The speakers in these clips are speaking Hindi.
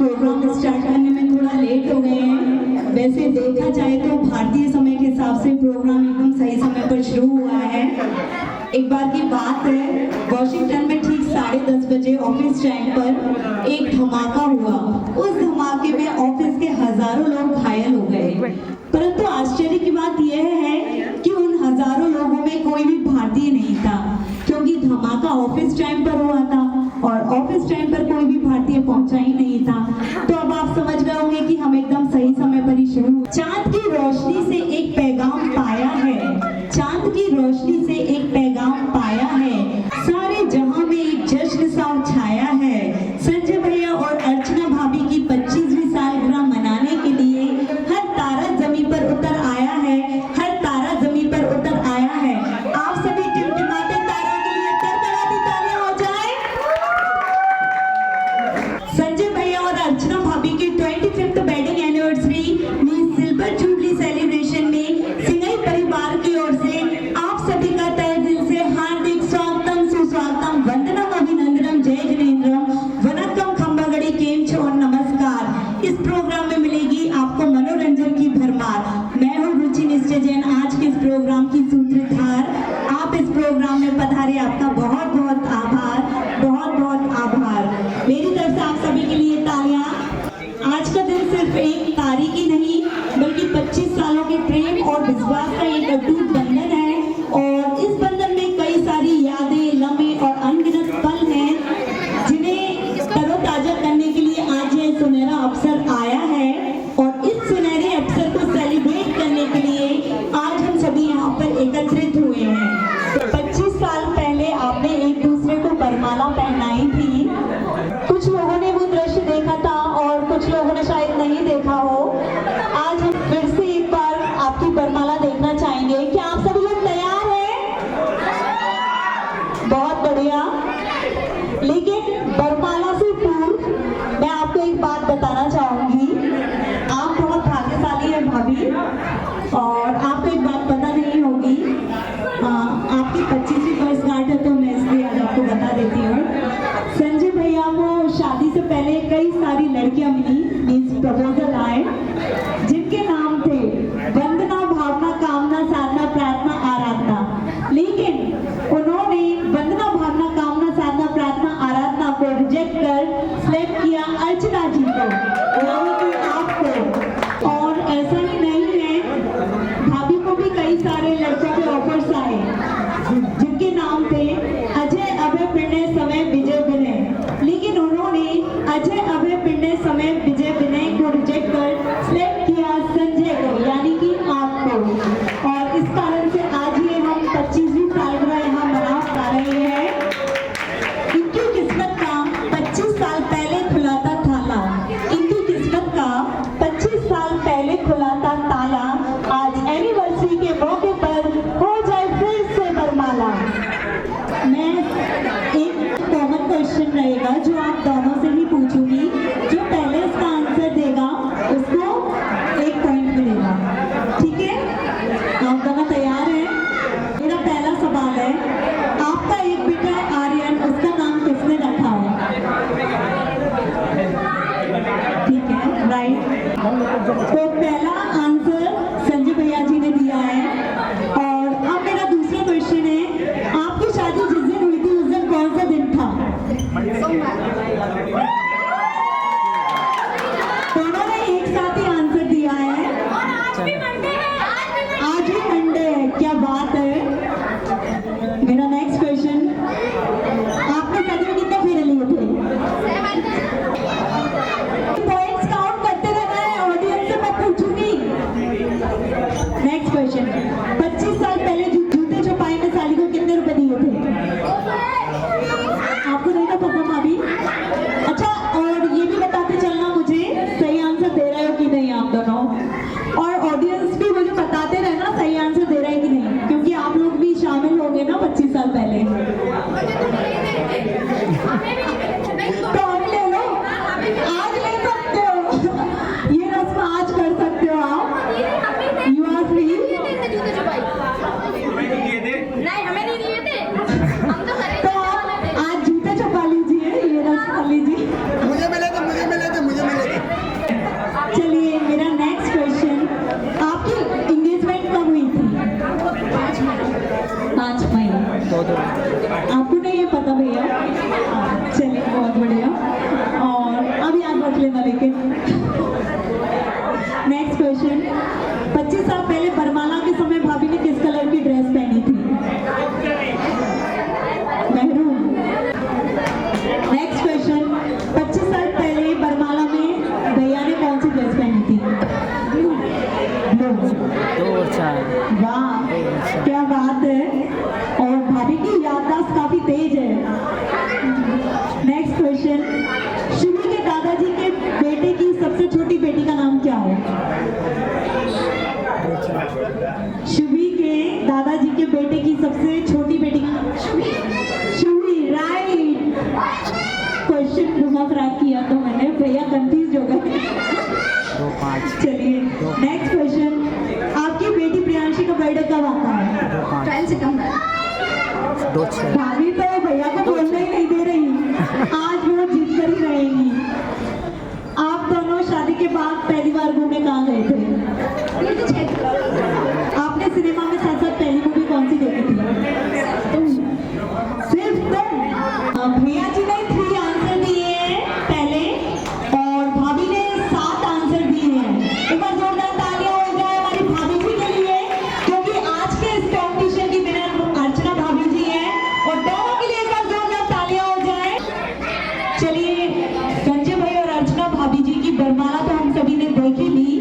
प्रोग्राम स्टार्ट करने में थोड़ा लेट हो गए हैं। वैसे देखा जाए तो भारतीय समय के हिसाब से प्रोग्राम एकदम सही समय पर शुरू हुआ है। एक बार की बात है, वॉशिंगटन में ठीक 10:30 बजे ऑफिस टाइम पर एक धमाका हुआ। उस धमाके में ऑफिस के हजारों लोग घायल हो गए। परंतु आश्चर्य की बात यह है कि उन हजारों लोगों में कोई भी भारतीय नहीं था, क्योंकि धमाका ऑफिस टाइम पर हुआ था और ऑफिस टाइम पर कोई भी भारतीय पहुंचा ही नहीं था। तो अब आप समझ गए होंगे कि हम एकदम सही समय पर ही शुरू। चांद की रोशनी से एक पैगाम पाया है, चांद की रोशनी से एक पैगाम पाया है, सारे जहां में एक जश्न सा छाया है। संजय भैया और अर्चना भाभी की 25वीं सालगिरह मनाने के लिए हर तारा जमीन पर उतर आया है, हर तारा जमीन पर उतर आया है। आप सभी टिमटिमाते तारों के लिए तरतराती तालियां हो जाए। संजय भैया और अर्चना भाभी की 25th वेडिंग एनिवर्सरी में सिल्वर जुबली सेलिब्रेशन में सिंघई परिवार की ओर से आप सभी का तहे दिल से हार्दिक स्वागतम, सुस्वागतम, वंदनम, अभिनंदनम, जय जिनेन्द्रम, वनक्कम, खंबागड़ी, केम छो, नमस्कार। इस प्रोग्राम में मिलेगी आपको मनोरंजन की भरमार। मैं हूँ रुचि निश्चय जैन, आज के इस प्रोग्राम की सूत्रधार। आप इस प्रोग्राम में पधारे, आपका बहुत बहुत आभार, बहुत बहुत आभार। मेरी तरफ से आप सभी के लिए तालियां। आज का दिन सिर्फ एक तारीख ही नहीं बल्कि 25 सालों के प्रेम और विश्वास का एक अटूट बंधन है और इस बंधन में कई सारी यादें, लम्हे और अनगिनत पल हैं जिन्हें तरोताजा करने के लिए आज यह सुनहरा अवसर आया है। और इस सुनहरे अवसर को सेलिब्रेट करने के लिए आज हम सभी यहाँ पर एकत्रित हुए हैं। 25 साल पहले आपने एक दूसरे को वरमाला पहनाई थी। कुछ लोगों ने वो दृश्य देखा था और कुछ लोगों ने शायद नहीं देखा हो। आज हम फिर से एक बार आपकी वरमाला देखना चाहेंगे। क्या आप सभी लोग तैयार हैं? बहुत बढ़िया। लेकिन वरमाला से पूर्व मैं आपको एक बात बताना चाहूंगी। आप बहुत भाग्यशाली हैं भाभी, और आपको एक बात पता नहीं होगी, आपकी 25वीं वर्षगांठ है तो मैं इसलिए आज आपको बता देती हूँ। संजय भैया को शादी से पहले कई सारी लड़कियां मिली, मीन्स प्रपोजल आए, जिनके नाम थे वंदना, भावना, कामना, साधना, प्रार्थना, आराधना। लेकिन उन्होंने वंदना, भावना, कामना, साधना, प्रार्थना, आराधना को रिजेक्ट कर सिलेक्ट किया अर्चना जी को, यानी कि आपको। और ऐसा ही नहीं है, भाभी को भी कई सारे लड़कों के ऑफर्स आए जिनके नाम थे अजय, अभय, प्रणय, समय, विजय, विनय। लेकिन उन्होंने अजय, अभय, प्रणय, समय, विजय, विनय को रिजेक्ट कर सिलेक्ट किया संजय को, यानी कि आपको। और इस कारण से आज ये हम 25वीं सालगिरह यहाँ मना पा रहे हैं। इनकी किस्मत का 25 साल पहले खुला था ताला, इनकी किस्मत का 25 साल पहले खुला था ताला। आज एनिवर्सरी के मौके पर हो जाए फिर से वरमाला। मैं एक कॉमन क्वेश्चन रहेगा जो आप दोनों से ही पूछूंगी। जो पहले इसका आंसर देगा उसको 1 पॉइंट मिलेगा, ठीक है? आप दोनों तैयार हैं? मेरा पहला सवाल है, आपका एक बेटा है आर्यन, उसका नाम किसने रखा है? ठीक है, राइट। तो पहला आंसर संजय भैया जी ने दिया है। और अब मेरा दूसरा क्वेश्चन है, आपकी शादी जिस दिन हुई थी उस दिन कौन सा दिन था? दोनों ने एक साथ ही आंसर दिया है। आज भी मंडे है, आज भी मंडे है, क्या बात है। मेरा नेक्स्ट क्वेश्चन, आपने शादी में कितने फेरे लिए थे? पॉइंट्स काउंट करते रहना है, ऑडियंस से मैं पूछूंगी। क्रैक किया तो मैंने, भैया कंफ्यूज हो गए। चलिए नेक्स्ट क्वेश्चन, आपकी बेटी प्रियांशी का बर्थडे कब आता है? 12 सितंबर। भाभी तो भैया को बोलने ही नहीं दे रही, आज वो जीत कर ही रहेंगी। आप दोनों शादी के बाद पहली बार घूमने कहाँ गए थे? आपने सिनेमा में साथ साथ पहली मूवी कौन सी देखी थी? सिर्फ तुम। भैया जी ने 3 आंसर दिए हैं पहले और भाभी ने 7 आंसर दिए हैं। एक बार जोरदार तालियां हो जाए हमारी भाभी जी के लिए, क्योंकि आज के इस कॉम्पिटिशन की विनर अर्चना भाभी जी हैं और दोनों के लिए एक बार जोरदार तालियां हो जाए। चलिए संजय भाई और अर्चना भाभी जी की बरमाला तो हम सभी ने देख ही ली,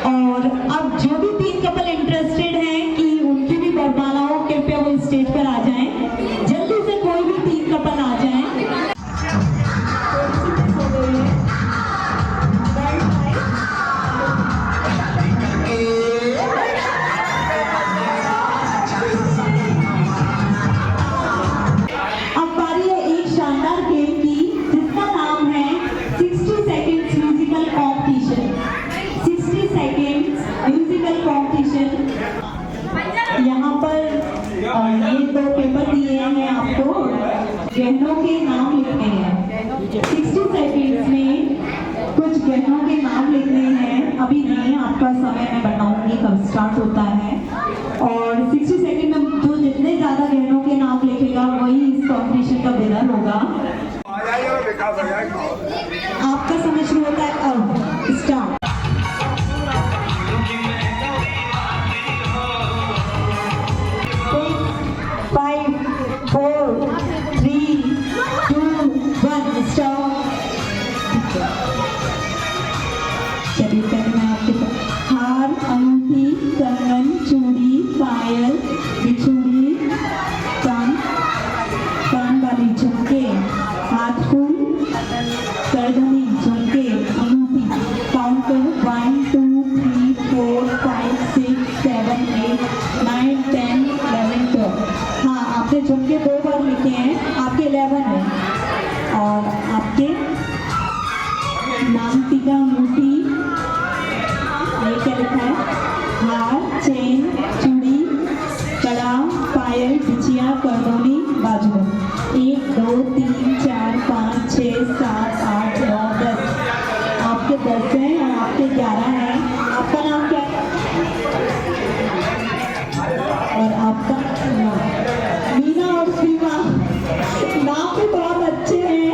और अब जो भी 3 कपल इंटरेस्टेड हैं कि उनकी भी बरमाला हो, कृपया वो स्टेज पर आ जाएं। जल्दी से कोई भी 3 कपल आ जाएं। अब बारी है एक शानदार गेम की, जिसका नाम है 60 seconds musical competition. 60 seconds musical competition. यहाँ पर ये 2 पेपर दिए हैं आपको, गहनों के नाम लिखने हैं। 60 सेकंड्स में कुछ गहनों के नाम लिखने हैं। अभी नहीं, आपका समय मैं बताऊंगी कब स्टार्ट होता है, और 60 सेकंड में जो जितने ज्यादा गहनों के नाम लिखेगा वही इस कॉम्पिटिशन का विनर होगा। आपका समय शुरू होता है अब, स्टार्ट। 5 4 3 2 1 स्टॉप। चलिए पहले मैं आपके साथ हार, अंगूठी, कंगन, चूड़ी, पायल, बिछुड़ी, कान वाली झुमके, हाथ फूल, करधनी, झुमके, अंगूठी। काउंट करो 1 2 3 4 5 6 7 8 9 10 11 12। हाँ, आपने झुमके 2 बार लिखे हैं, आपके 11 है। और आपके नाम टीका, अंगूठी, ये क्या लिखा है? हार, चेन, चूड़ी, कड़ा, पायल, बिछिया, करदोनी, बाजू। 1 2 3 4 5 6 7 8 9 10। आपके 10 हैं और आपके 11 हैं। आपका नाम क्या है? और आपका मीना और सीमा। नाम भी बहुत अच्छे हैं।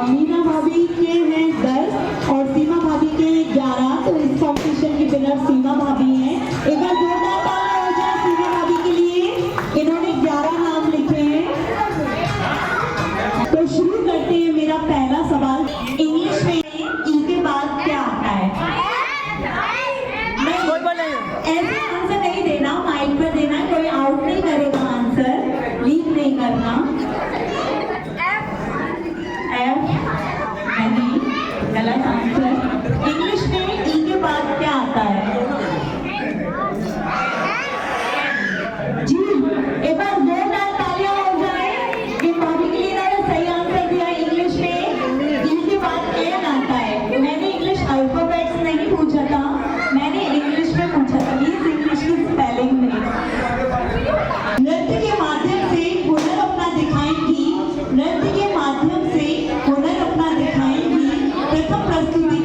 मीना भाभी के हैं 10 और सीमा भाभी के 11, तो इस कॉम्पिटिशन की विनर सीमा भाभी हैं। एक बार जोरदार तालियां हो जाए सीमा भाभी के लिए, इन्होंने 11 नाम लिखे हैं। तो शुरू करते हैं। मेरा पहला सवाल, इंग्लिश में ई के बाद क्या आता है? ऐसे आंसर नहीं देना, माइक पर देना, कोई आउट नहीं करेगा आंसर, लीक नहीं करना। एफ नहीं, गलत आंसर। इंग्लिश में ई के बाद क्या आता है? जी, एक बार जोरदार तालियां हो जाए कि भाभी के लिए इन्होंने सही आंसर दिया। इंग्लिश में ई के बाद एन आता है। मैंने इंग्लिश अल्फाबेट्स नहीं पूछा था, मैंने इंग्लिश में पूछा था, प्लीज इंग्लिश की स्पेलिंग में। नृत्य के माध्यम से हुनर अपना दिखाएंगी, नृत्य के माध्यम से हुनर अपना दिखाएंगी। प्रथम प्रस्तुति